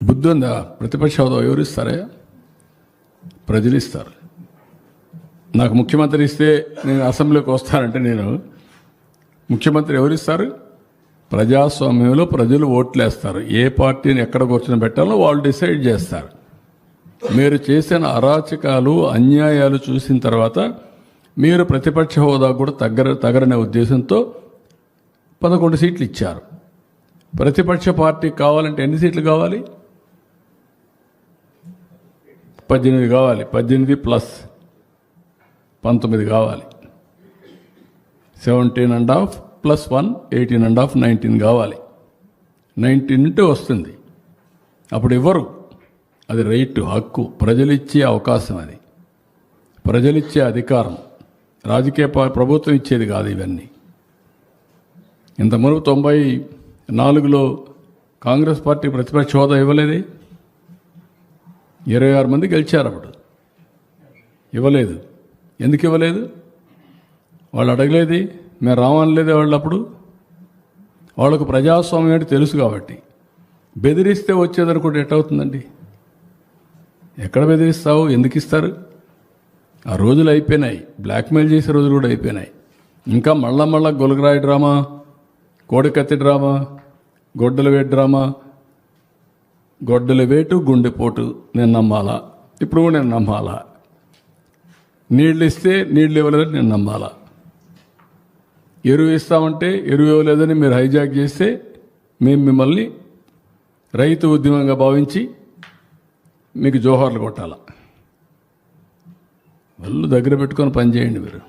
బుద్ధి ఉందా? ప్రతిపక్ష హోదా ఎవరు ఇస్తారా? ప్రజలు ఇస్తారు. నాకు ముఖ్యమంత్రి ఇస్తే నేను అసెంబ్లీకి వస్తానంటే నేను ముఖ్యమంత్రి ఎవరిస్తారు? ప్రజాస్వామ్యంలో ప్రజలు ఓట్లేస్తారు. ఏ పార్టీని ఎక్కడ కూర్చొని పెట్టాలో వాళ్ళు డిసైడ్ చేస్తారు. మీరు చేసిన అరాచకాలు అన్యాయాలు చూసిన తర్వాత మీరు ప్రతిపక్ష హోదా కూడా తగరనే ఉద్దేశంతో 11 సీట్లు ఇచ్చారు. ప్రతిపక్ష పార్టీ కావాలంటే ఎన్ని సీట్లు కావాలి? 18 కావాలి. 18 ప్లస్ 19 కావాలి. 17.5 ప్లస్ 1 18.5 19 కావాలి. 19 ఉంటే వస్తుంది. అప్పుడు ఇవ్వరు. అది రైట్, హక్కు, ప్రజలిచ్చే అవకాశం, అది ప్రజలిచ్చే అధికారం. రాజకీయ ప్రభుత్వం ఇచ్చేది కాదు ఇవన్నీ. ఇంతకుముందు 94లో కాంగ్రెస్ పార్టీ ప్రతిపక్ష హోదా ఇవ్వలేదే. 26 మంది గెలిచారు. అప్పుడు ఇవ్వలేదు. ఎందుకు ఇవ్వలేదు? వాళ్ళు అడగలేది, మేము రావనలేదే. వాళ్ళు అప్పుడు వాళ్ళకు ప్రజాస్వామ్యం అంటే తెలుసు కాబట్టి. బెదిరిస్తే వచ్చేదనుకుంటే ఎట్టవుతుందండి? ఎక్కడ బెదిరిస్తావు? ఎందుకు ఇస్తారు? ఆ రోజులు అయిపోయినాయి. బ్లాక్మెయిల్ చేసే రోజులు కూడా అయిపోయినాయి. ఇంకా మళ్ళా గొలగరాయి డ్రామా, కోడికత్తి డ్రామా, గొడ్డల వేటు డ్రామా. గొడ్డల వేటు గుండెపోటు నేను నమ్మాలా? ఇప్పుడు కూడా నేను నమ్మాలా? నీళ్ళు ఇస్తే నీళ్ళు ఇవ్వలేదని నేను నమ్మాలా? ఎరువు ఇస్తామంటే ఎరువు ఇవ్వలేదని మీరు హైజాక్ చేస్తే మేము మిమ్మల్ని రైతు ఉద్యమంగా భావించి మీకు జోహార్లు కొట్టాలా? వాళ్ళు దగ్గర పెట్టుకొని పనిచేయండి మీరు.